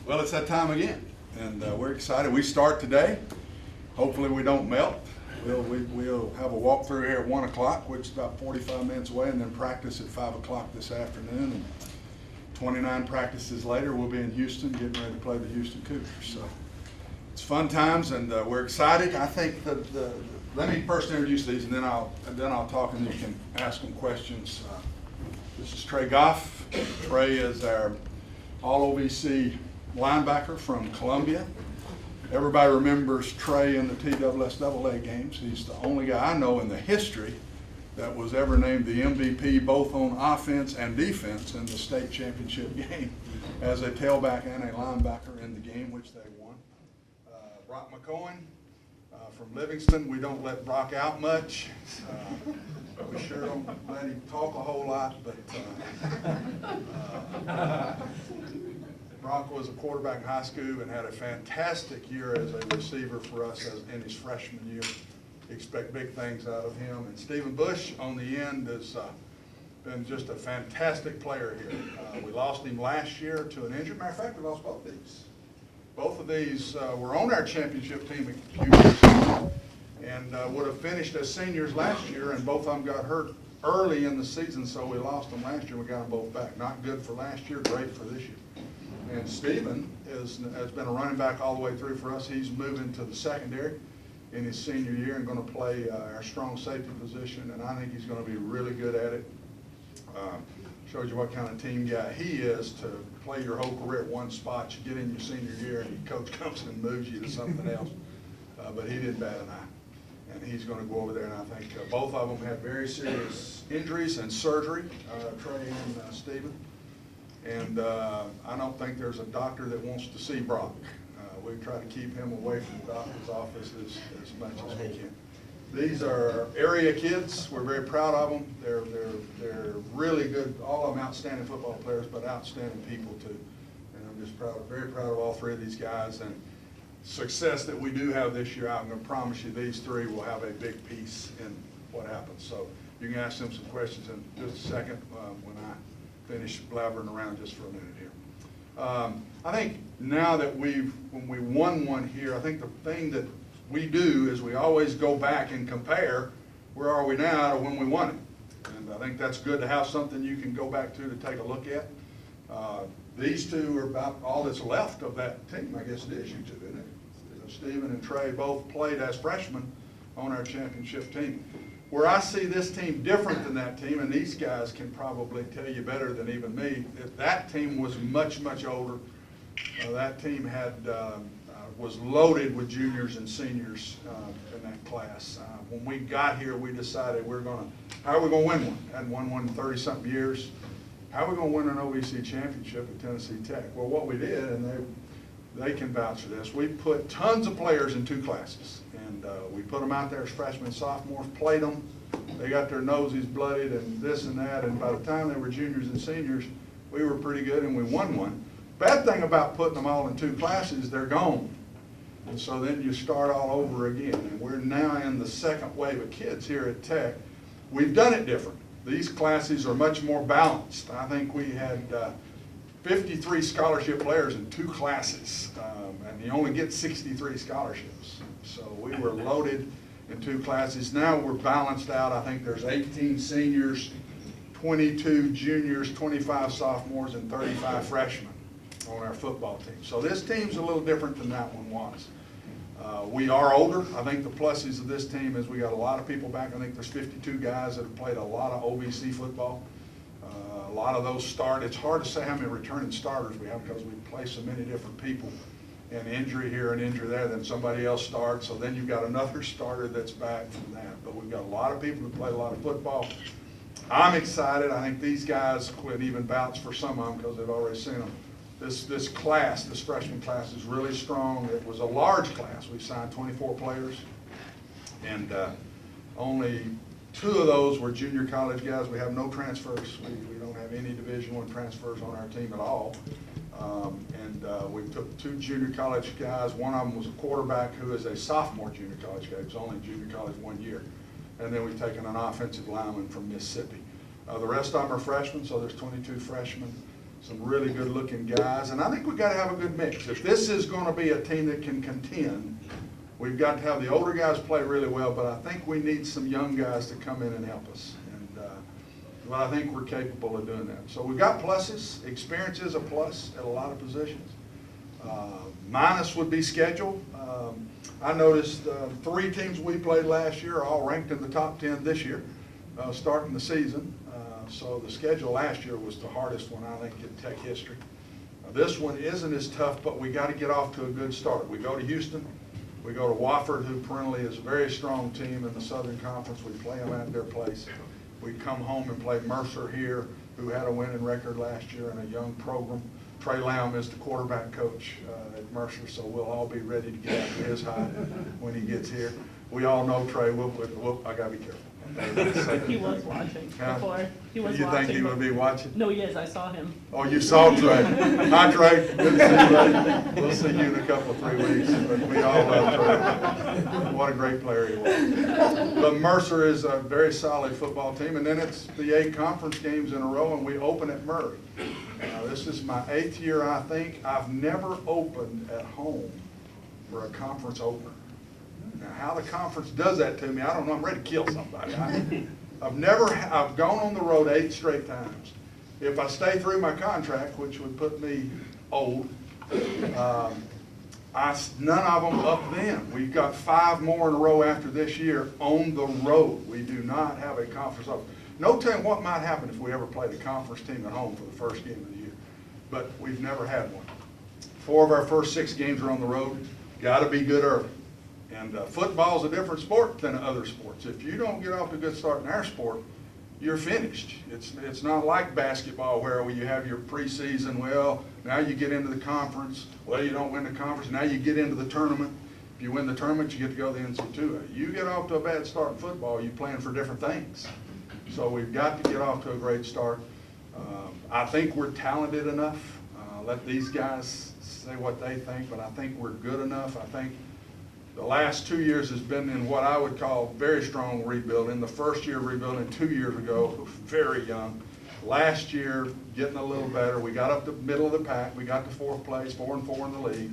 Well, it's that time again, and we're excited. We start today. Hopefully we don't melt. We'll have a walkthrough here at 1 o'clock, which is about 45 minutes away, and then practice at 5 o'clock this afternoon. And 29 practices later, we'll be in Houston getting ready to play the Houston Cougars. So it's fun times, and we're excited. I think that let me first introduce these, and then I'll talk, and you can ask them questions. This is Trey Goff. Trey is our All-OVC linebacker from Columbia. Everybody remembers Trey in the TTUfbLuncheon games. He's the only guy I know in the history that was ever named the MVP both on offense and defense in the state championship game as a tailback and a linebacker in the game, which they won. Brock McCohen from Livingston. We don't let Brock out much. We sure don't let him talk a whole lot, but Brock was a quarterback in high school and had a fantastic year as a receiver for us in his freshman year. Expect big things out of him. And Stephen Bush on the end has been just a fantastic player here. We lost him last year to an injury. Matter of fact, we lost both of these. Both of these were on our championship team a few years ago and would have finished as seniors last year, and both of them got hurt early in the season, so we lost them last year. We got them both back. Not good for last year, great for this year. And Stephen has been a running back all the way through for us. He's moving to the secondary in his senior year and going to play our strong safety position, and I think he's going to be really good at it. Shows you what kind of team guy he is to play your whole career at one spot. You get in your senior year and your coach comes and moves you to something else. But he didn't bat an eye, and he's going to go over there, and I think both of them had very serious injuries and surgery, Trey and Stephen. And I don't think there's a doctor that wants to see Brock. We try to keep him away from the doctor's office as much as we can. These are area kids. We're very proud of them. They're really good, all of them outstanding football players, but outstanding people too. And I'm just very proud of all three of these guys. And success that we do have this year, I'm going to promise you these three will have a big piece in what happens. So you can ask them some questions in just a second when I finish blabbering around just for a minute here. I think now that when we won one here, I think the thing that we do is we always go back and compare where are we now to when we won it. And I think that's good to have something you can go back to take a look at. These two are about all that's left of that team. I guess it is you two, isn't it? Stephen and Trey both played as freshmen on our championship team. Where I see this team different than that team, and these guys can probably tell you better than even me, that team was much, much older. That team was loaded with juniors and seniors in that class. When we got here, we decided how are we going to win one? Hadn't won one in 30-something years. How are we going to win an OVC championship at Tennessee Tech? Well, what we did, and they can vouch for this, we put tons of players in two classes. And we put them out there as freshmen and sophomores, played them. They got their noses bloodied and this and that, and by the time they were juniors and seniors, we were pretty good and we won one. Bad thing about putting them all in two classes, they're gone. And so then you start all over again. And we're now in the second wave of kids here at Tech. We've done it different. These classes are much more balanced. I think we had 53 scholarship players in two classes, and you only get 63 scholarships. So we were loaded in two classes. Now we're balanced out. I think there's 18 seniors, 22 juniors, 25 sophomores, and 35 freshmen on our football team. So this team's a little different than that one was. We are older. I think the pluses of this team is we got a lot of people back. I think there's 52 guys that have played a lot of OVC football. A lot of those start. It's hard to say how many returning starters we have because we play so many different people. And injury here and injury there, then somebody else starts. So then you've got another starter that's back from that. But we've got a lot of people who play a lot of football. I'm excited. I think these guys could even vouch for some of them because they've already seen them. This class, this freshman class, is really strong. It was a large class. We signed 24 players, and only 2 of those were junior college guys. We have no transfers. We don't have any Division I transfers on our team at all. We took 2 junior college guys. One of them was a quarterback who is a sophomore junior college guy. He was only junior college 1 year. And then we've taken an offensive lineman from Mississippi. The rest of them are freshmen, so there's 22 freshmen. some really good-looking guys, and I think we've got to have a good mix. If this is going to be a team that can contend, we've got to have the older guys play really well, but I think we need some young guys to come in and help us. And well, I think we're capable of doing that. So we've got pluses. Experience is a plus at a lot of positions. Minus would be schedule. I noticed 3 teams we played last year are all ranked in the top 10 this year, starting the season. So the schedule last year was the hardest one, I think, in Tech history. This one isn't as tough, but we got to get off to a good start. We go to Houston. We go to Wofford, who perennially is a very strong team in the Southern Conference. We play them at their place. We come home and play Mercer here, who had a winning record last year in a young program. Trey Lamb is the quarterback coach at Mercer, so we'll all be ready to get after his high when he gets here. We all know Trey. I got to be careful. He was watching before. He was you watching. Think he would be watching? No, he is. I saw him. Oh, you saw Trey. Hi, Trey. Good to see you, buddy. We'll see you in a couple of 3 weeks. But we all love Trey. What a great player he was. But Mercer is a very solid football team. And then it's the 8 conference games in a row, and we open at Murray. This is my 8th year, I think. I've never opened at home for a conference opener. Now, how the conference does that to me, I don't know. I'm ready to kill somebody. I've gone on the road 8 straight times. If I stay through my contract, which would put me old, none of them up then. We've got 5 more in a row after this year on the road. We do not have a conference opener. No telling what might happen if we ever played a conference team at home for the first game of the year. But we've never had one. 4 of our first 6 games are on the road. Got to be good early. And football is a different sport than other sports. If you don't get off to a good start in our sport, you're finished. It's not like basketball where you have your preseason. Well, now you get into the conference. Well, you don't win the conference. Now you get into the tournament. If you win the tournament, you get to go to the NCAA. You get off to a bad start in football, you're playing for different things. So we've got to get off to a great start. I think we're talented enough. Let these guys say what they think, but I think we're good enough. I think the last 2 years has been in what I would call very strong rebuilding. The first year rebuilding 2 years ago, very young. Last year, getting a little better. We got up to the middle of the pack. We got to 4th place, 4-4 in the league.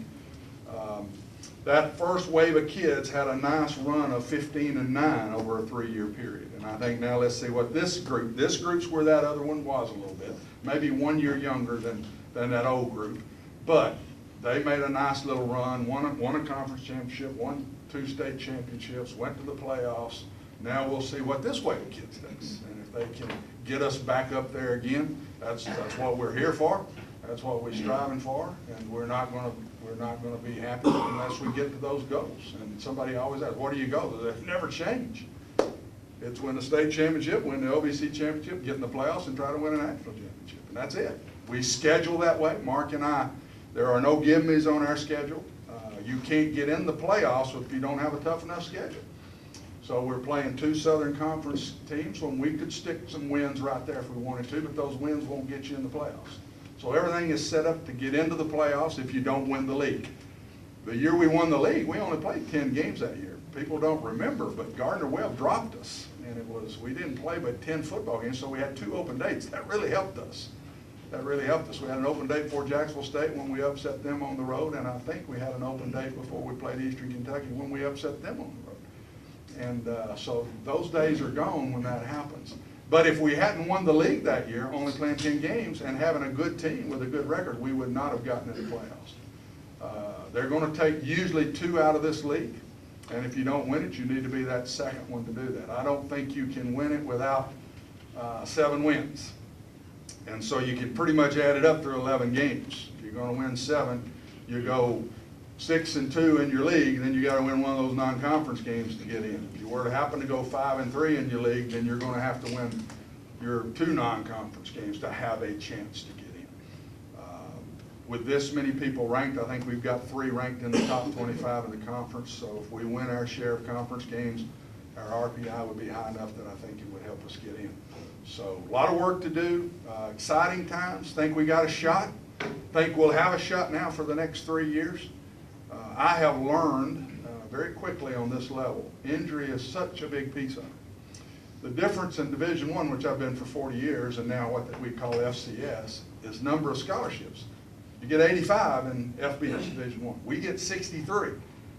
That first wave of kids had a nice run of 15-9 over a 3-year period. And I think now let's see what this group's where that other one was a little bit. Maybe 1 year younger than that old group. But they made a nice little run, won a conference championship, won 2 state championships, went to the playoffs. Now we'll see what this wave of kids does. And if they can get us back up there again, that's what we're here for. That's what we're striving for. And we're not going to be happy unless we get to those goals. And somebody always asks, what are your goals? They never change. It's win the state championship, win the OVC championship, get in the playoffs, and try to win a national championship. And that's it. We schedule that way. Mark and I, there are no give-me's on our schedule. You can't get in the playoffs if you don't have a tough enough schedule. So we're playing 2 Southern Conference teams when we could stick some wins right there if we wanted to, but those wins won't get you in the playoffs. So everything is set up to get into the playoffs if you don't win the league. The year we won the league, we only played 10 games that year. People don't remember, but Gardner-Webb dropped us. And we didn't play but 10 football games, so we had 2 open dates. That really helped us. We had an open date before Jacksonville State when we upset them on the road, and I think we had an open date before we played Eastern Kentucky when we upset them on the road. And so those days are gone when that happens. But if we hadn't won the league that year, only playing 10 games and having a good team with a good record, we would not have gotten into the playoffs. They're going to take usually 2 out of this league, and if you don't win it, you need to be that second one to do that. I don't think you can win it without 7 wins. And so you can pretty much add it up through 11 games. If you're going to win 7, you go 6-2 in your league, then you got to win one of those non-conference games to get in. If you were to happen to go 5-3 in your league, then you're going to have to win your 2 non-conference games to have a chance to get in. With this many people ranked, I think we've got 3 ranked in the top 25 in the conference. So if we win our share of conference games, our RPI would be high enough that I think it would help us get in. So a lot of work to do, exciting times. Think we got a shot. Think we'll have a shot now for the next 3 years. I have learned very quickly on this level, injury is such a big piece of it. The difference in Division I, which I've been for 40 years, and now what we call FCS, is number of scholarships. You get 85 in FBS Division I. We get 63.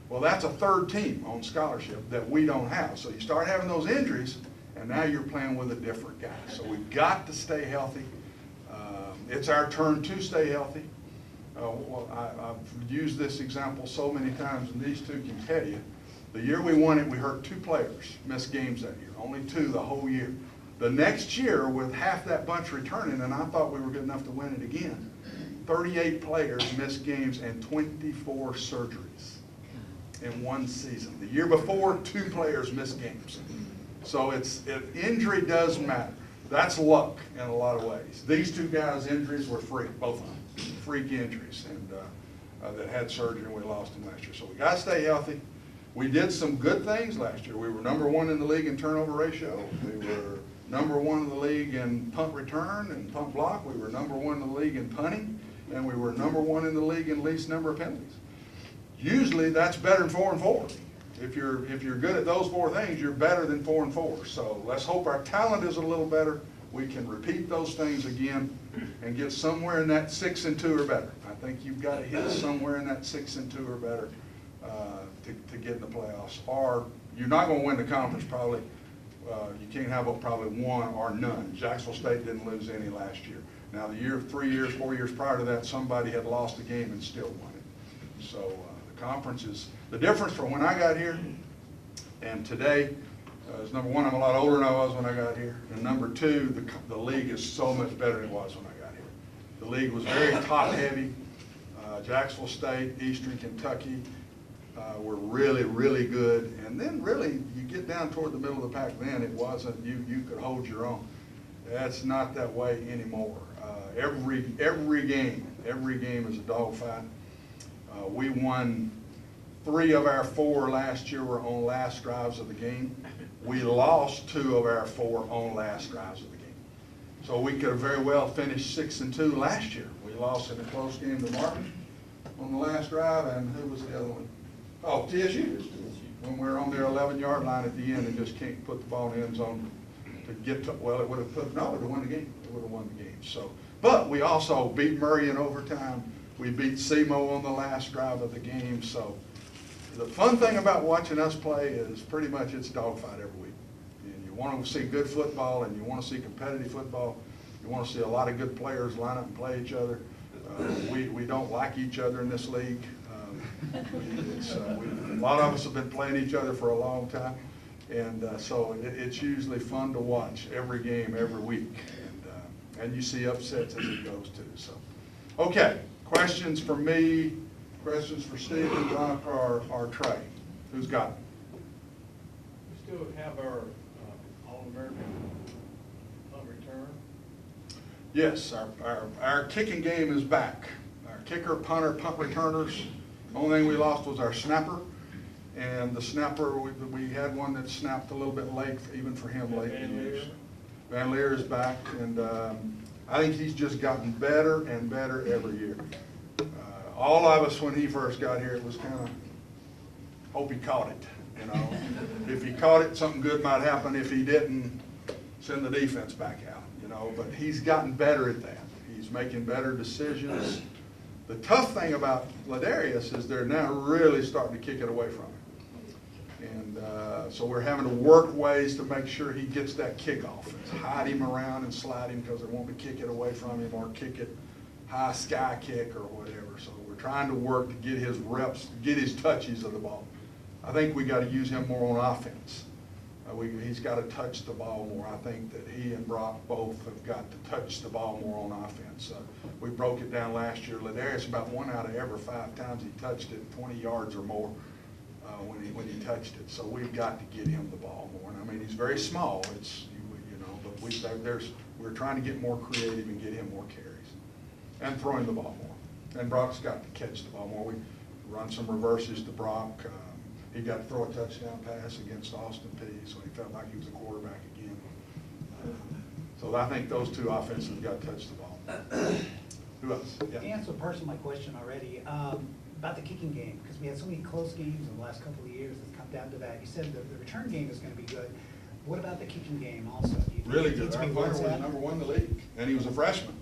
Well, that's a third team on scholarship that we don't have. So you start having those injuries, and now you're playing with a different guy. So we've got to stay healthy. It's our turn to stay healthy. Well, I've used this example so many times, and these two can tell you. The year we won it, we hurt 2 players, missed games that year, only 2 the whole year. The next year, with half that bunch returning, and I thought we were good enough to win it again, 38 players missed games and 24 surgeries in one season. The year before, 2 players missed games. So injury does matter. That's luck in a lot of ways. These 2 guys' injuries were freak, both of them, freak injuries, and that had surgery, and we lost them last year. So we got to stay healthy. We did some good things last year. We were number 1 in the league in turnover ratio. We were number 1 in the league in punt return and punt block. We were number 1 in the league in punting, and we were number 1 in the league in least number of penalties. Usually that's better than 4 and 4. If you're good at those 4 things, you're better than 4 and 4. So let's hope our talent is a little better. We can repeat those things again and get somewhere in that 6 and 2 or better. I think you've got to hit somewhere in that 6 and 2 or better to get in the playoffs. Or you're not going to win the conference probably. You can't have probably 1 or none. Jacksonville State didn't lose any last year. Now the year, 3 years, 4 years prior to that, somebody had lost a game and still won it. So the conference is, the difference from when I got here and today is number 1, I'm a lot older than I was when I got here. And number 2, the league is so much better than it was when I got here. The league was very top heavy. Jacksonville State, Eastern Kentucky were really, really good. And then really, you get down toward the middle of the pack, then it wasn't, you could hold your own. That's not that way anymore. Every game is a dogfight. We won 3 of our 4 last year were on last drives of the game. We lost 2 of our 4 on last drives of the game. So we could have very well finished 6 and 2 last year. We lost in a close game to Martin on the last drive, and who was the other one? Oh, TSU. When we were on their 11-yard line at the end and just can't put the ball in the end zone to get to, well, it would have put, no, it would have won the game. It would have won the game. So, but we also beat Murray in overtime. We beat SEMO on the last drive of the game. So the fun thing about watching us play is pretty much it's dogfight every week. And you want to see good football, and you want to see competitive football. You want to see a lot of good players line up and play each other. We don't like each other in this league. A lot of us have been playing each other for a long time, and so it's usually fun to watch every game, every week, and you see upsets as it goes too. So, okay, questions for me, questions for Stephen, Doc, or Trey? Who's got it? We still have our All-American punt return. Yes, our kicking game is back. Our kicker, punter, punt returners. The only thing we lost was our snapper, and the snapper, we had one that snapped a little bit late, even for him late in the year. Van Leer is back, and I think he's just gotten better and better every year. All of us, when he first got here, it was kind of, hope he caught it, you know. If he caught it, something good might happen. If he didn't, send the defense back out, you know. But he's gotten better at that. He's making better decisions. The tough thing about Ladarius is they're now really starting to kick it away from him. And so we're having to work ways to make sure he gets that kickoff. It's hide him around and slide him because they won't be kick it away from him, or kick it high sky kick or whatever. So we're trying to work to get his reps, get his touches of the ball. I think we got to use him more on offense. He's got to touch the ball more. I think that he and Brock both have got to touch the ball more on offense. We broke it down last year. Ladarius, about 1 out of every 5 times he touched it, 20 yards or more when he touched it. So we've got to get him the ball more. And I mean, he's very small. It's but we're trying to get more creative and get him more carries and throwing the ball more. And Brock's got to catch the ball more. We run some reverses to Brock. He got to throw a touchdown pass against Austin Peay, so he felt like he was a quarterback again. So I think those 2 offenses have got to touch the ball. Who else? Yeah. You answered part of my question already about the kicking game, because we had so many close games in the last couple of years. It's come down to that. You said the return game is going to be good. What about the kicking game also? Do you think Really it good. needs to Our be punter worked was out? number 1 in the league, and he was a freshman.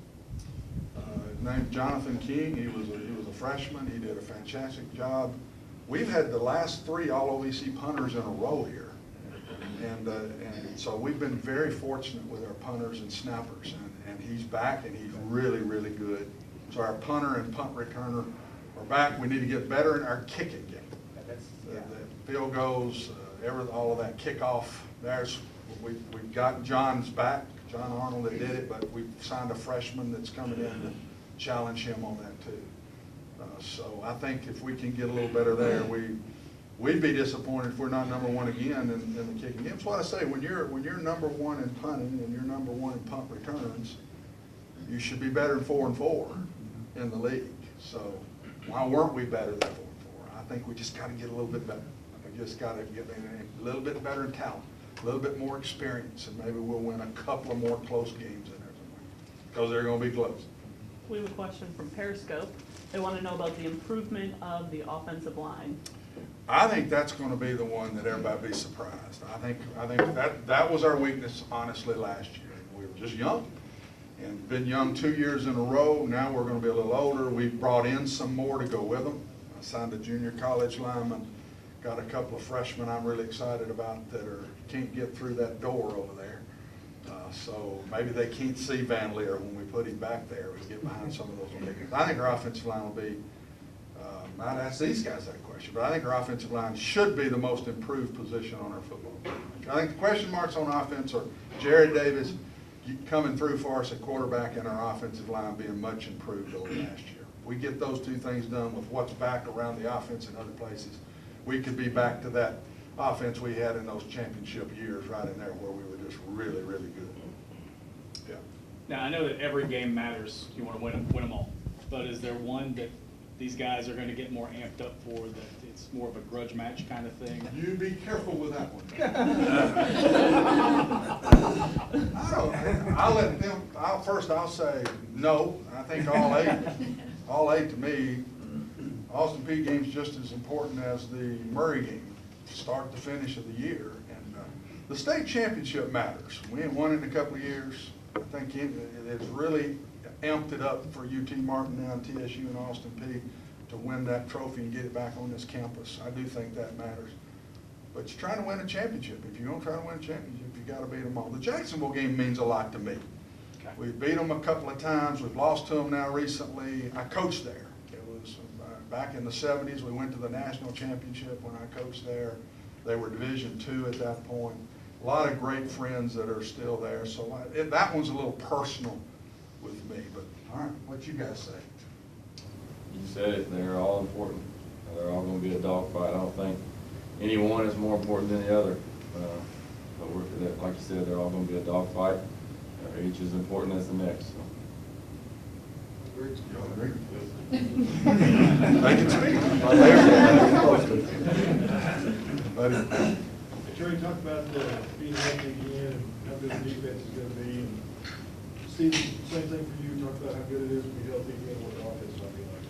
named Jonathan King. He was a freshman. He did a fantastic job. We've had the last 3 All-OVC punters in a row here. And so we've been very fortunate with our punters and snappers. And he's back, and he's really, really good. So our punter and punt returner are back. We need to get better in our kicking game. The field goals, all of that kickoff. We've got John's back, John Arnold that did it, but we've signed a freshman that's coming in to challenge him on that too. So I think if we can get a little better there, we'd be disappointed if we're not number 1 again in the kicking game. That's why I say when you're number 1 in punting and you're number 1 in punt returns, you should be better than 4-4 in the league. So why weren't we better than 4-4? I think we just got to get a little bit better. We just got to get a little bit better in talent, a little bit more experience, and maybe we'll win a couple of more close games in there somewhere, because they're going to be close. We have a question from Periscope. They want to know about the improvement of the offensive line. I think that's going to be the one that everybody be surprised. I think that was our weakness, honestly, last year. We were just young, and been young 2 years in a row. Now we're going to be a little older. We've brought in some more to go with them. I signed a junior college lineman. Got a couple of freshmen I'm really excited about that can't get through that door over there. So maybe they can't see Van Leer when we put him back there. We get behind some of those big. I think our offensive line will be. I'd ask these guys that question, but I think our offensive line should be the most improved position on our football team. I think the question marks on offense are Jared Davis coming through for us at quarterback and our offensive line being much improved over last year. We get those 2 things done with what's back around the offense in other places. We could be back to that offense we had in those championship years right in there where we were just really, really good. Yeah. Now, I know that every game matters. You want to win them all. But is there one that these guys are going to get more amped up for, that it's more of a grudge match kind of thing? You be careful with that one. I'll say no. I think all eight to me, Austin Peay game's just as important as the Murray game, start to finish of the year. And the state championship matters. We ain't won it in a couple of years. I think it's really amped it up for UT Martin now, TSU and Austin Peay to win that trophy and get it back on this campus. I do think that matters. But you're trying to win a championship. If you're going to try to win a championship, you got to beat them all. The Jacksonville game means a lot to me. Okay. We've beat them a couple of times. We've lost to them now recently. I coached there. It was back in the 70s. We went to the national championship when I coached there. They were Division II at that point. A lot of great friends that are still there. So that one's a little personal with me. But all right, what you guys say? You said it. They're all important. They're all going to be a dogfight. I don't think any one is more important than the other. But like you said, they're all going to be a dogfight. Each is important as the next. So. You all agree? They can speak. Terry, talk about being healthy again and how good the defense is going to be. And Steve, same thing for you. Talk about how good it is to be healthy again, what the offense might be like.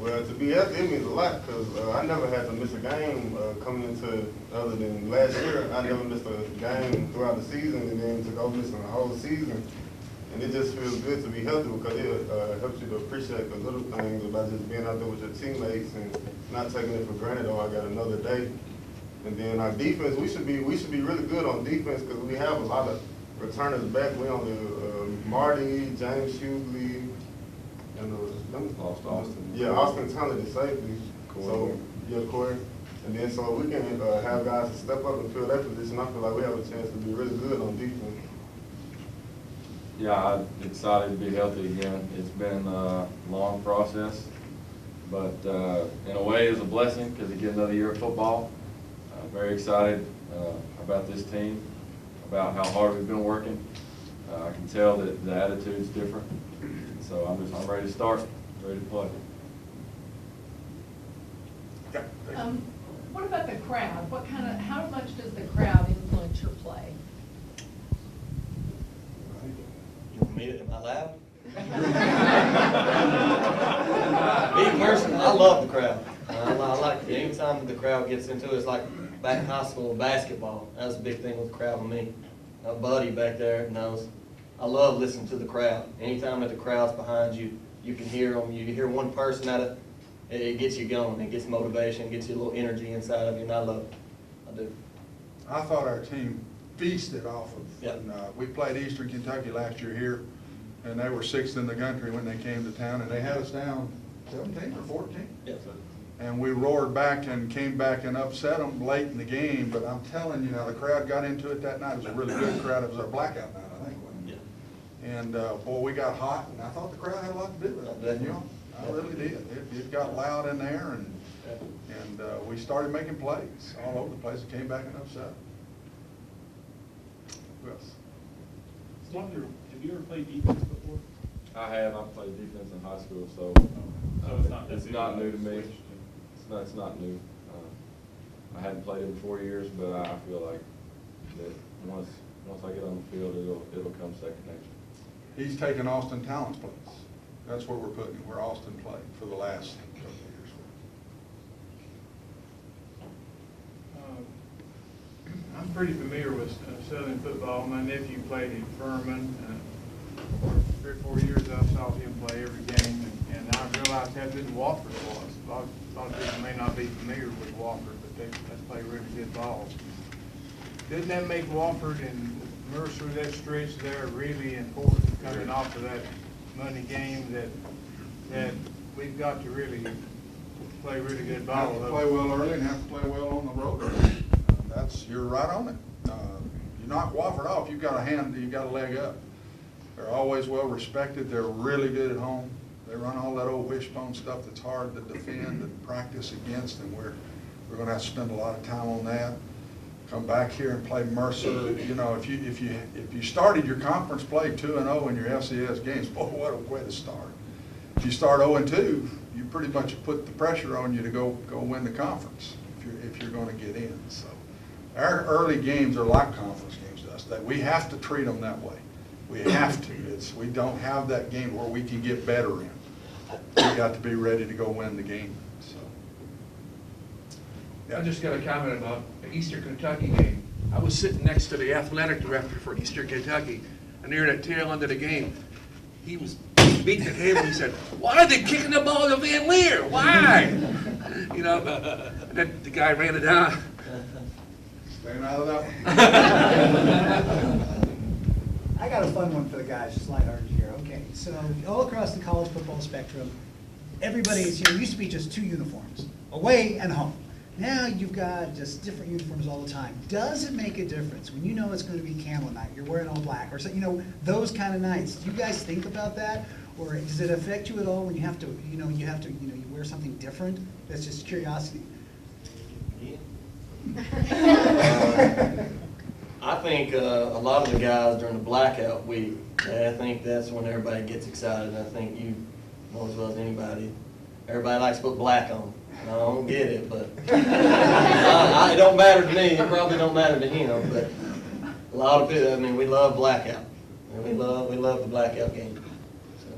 Well, to be healthy, it means a lot because I never had to miss a game coming into, other than last year, I never missed a game throughout the season, and then to go missing the whole season. And it just feels good to be healthy because it helps you to appreciate the little things about just being out there with your teammates and not taking it for granted. Oh, I got another day. And then our defense, we should be really good on defense because we have a lot of returners back. We on the Marty, James Hughley, and Lost Austin. Yeah, Austin talented safety. Corey. So yeah, Corey. And then so we can have guys to step up and fill that position. I feel like we have a chance to be really good on defense. Yeah, I'm excited to be healthy again. It's been a long process, but in a way it's a blessing because you get another year of football. Very excited about this team, about how hard we've been working. I can tell that the attitude's different. So I'm ready to start, ready to play. What about the crowd? How much does the crowd influence your play? You want me to, am I loud? Me personally, I love the crowd. I like anytime the crowd gets into it. It's like back in high school basketball. That was a big thing with the crowd with me. My buddy back there knows. I love listening to the crowd. Anytime that the crowd's behind you, you can hear them, you hear one person out of, it gets you going, it gets motivation, gets you a little energy inside of you, and I love it, I do. I thought our team feasted off of, Yep. and we played Eastern Kentucky last year here, and they were 6th in the country when they came to town, and they had us down 17 or 14. Yes, sir. And we roared back and came back and upset them late in the game, but I'm telling you now, the crowd got into it that night. It was a really good crowd. It was our blackout night, I think, wasn't it? Yeah. And, boy, we got hot, and I thought the crowd had a lot to do with it, you know? I really did. It got loud in there, and we started making plays all over the place. It came back and upset. Who else? Steve, have you ever played defense before? I have. I played defense in high school, so So it's not new to me. It's not new. I hadn't played it in 4 years, but I feel like that once I get on the field, it'll come second nature. He's taken Austin Talent's place. That's where we're putting him, where Austin played for the last couple of years. I'm pretty familiar with Southern football. My nephew played at Furman. For 3 or 4 years, I saw him play every game, and I realized how good Wofford was. A lot of people may not be familiar with Wofford, but they play really good ball. Didn't that make Wofford and Mercer, that stretch there, really important coming off of that Monday game that we've got to really play really good ball? Have to play well early and have to play well on the road. You're right on it. You knock Wofford off, you've got a leg up. They're always well respected. They're really good at home. They run all that old wishbone stuff that's hard to defend and practice against, and we're going to have to spend a lot of time on that. Come back here and play Mercer. You know, if you started your conference play 2-0 in your FCS games, boy, what a way to start. If you start 0-2, you pretty much put the pressure on you to go win the conference if you're going to get in. So our early games are like conference games to us. That we have to treat them that way. We have to. We don't have that game where we can get better in. We got to be ready to go win the game. So. I just got a comment about the Eastern Kentucky game. I was sitting next to the athletic director for Eastern Kentucky, and near the tail end of the game, he was beating the table. He said, "Why are they kicking the ball to Van Leer? Why?" You know, and then the guy ran it down. Staying out of that one. I got a fun one for the guys, just lighthearted here. Okay, so all across the college football spectrum, everybody is, used to be just 2 uniforms, away and home. Now you've got just different uniforms all the time. Does it make a difference when you know it's going to be camel night, you're wearing all black, or so, those kind of nights? Do you guys think about that, or does it affect you at all when you have to, you wear something different? That's just curiosity. Yeah. I think a lot of the guys during the blackout week, I think that's when everybody gets excited. I think you know as well as anybody, everybody likes to put black on. I don't get it, but it don't matter to me. It probably don't matter to him, but a lot of people, we love blackout. And we love the blackout game. So.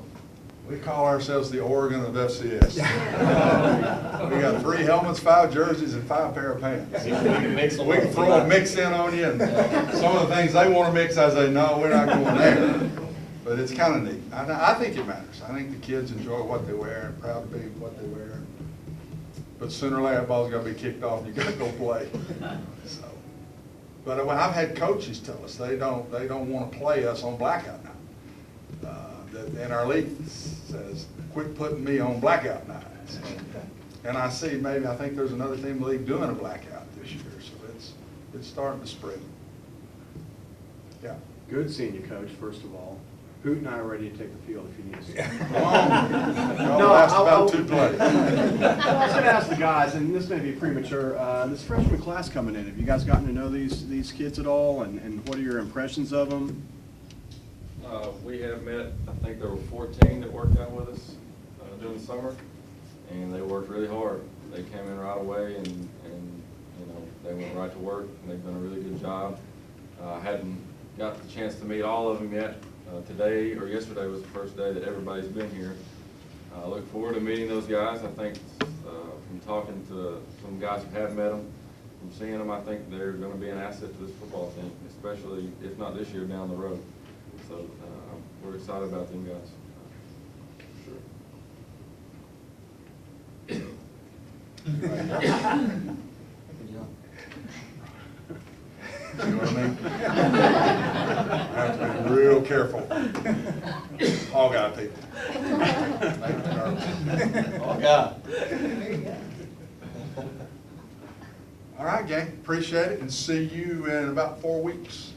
We call ourselves the Oregon of FCS. We got 3 helmets, 5 jerseys, and 5 pair of pants. We can throw a mix in on you, and some of the things they want to mix, I say, no, we're not going there. But it's kind of neat. I think it matters. I think the kids enjoy what they wear and proud to be what they wear. But sooner or later, that ball's got to be kicked off, and you got to go play. So, but I've had coaches tell us they don't want to play us on blackout night. And our league says, quit putting me on blackout night. So, and I think there's another team in the league doing a blackout this year, so it's starting to spread. Yeah. Good seeing you, Coach, first of all. Hoot and I are ready to take the field if you need us. No, that's about 2 plays. I was going to ask the guys, and this may be premature, this freshman class coming in, have you guys gotten to know these kids at all, and what are your impressions of them? We have met, I think there were 14 that worked out with us during the summer, and they worked really hard. They came in right away, and they went right to work, and they've done a really good job. I hadn't got the chance to meet all of them yet. Today or yesterday was the first day that everybody's been here. I look forward to meeting those guys. I think from talking to some guys who have met them, from seeing them, I think they're going to be an asset to this football team, especially if not this year, down the road. So we're excited about them guys. Sure. Good job. You know what I mean? I have to be real careful. All guy people. Make me nervous. Oh, God. All right, gang, appreciate it, and see you in about 4 weeks.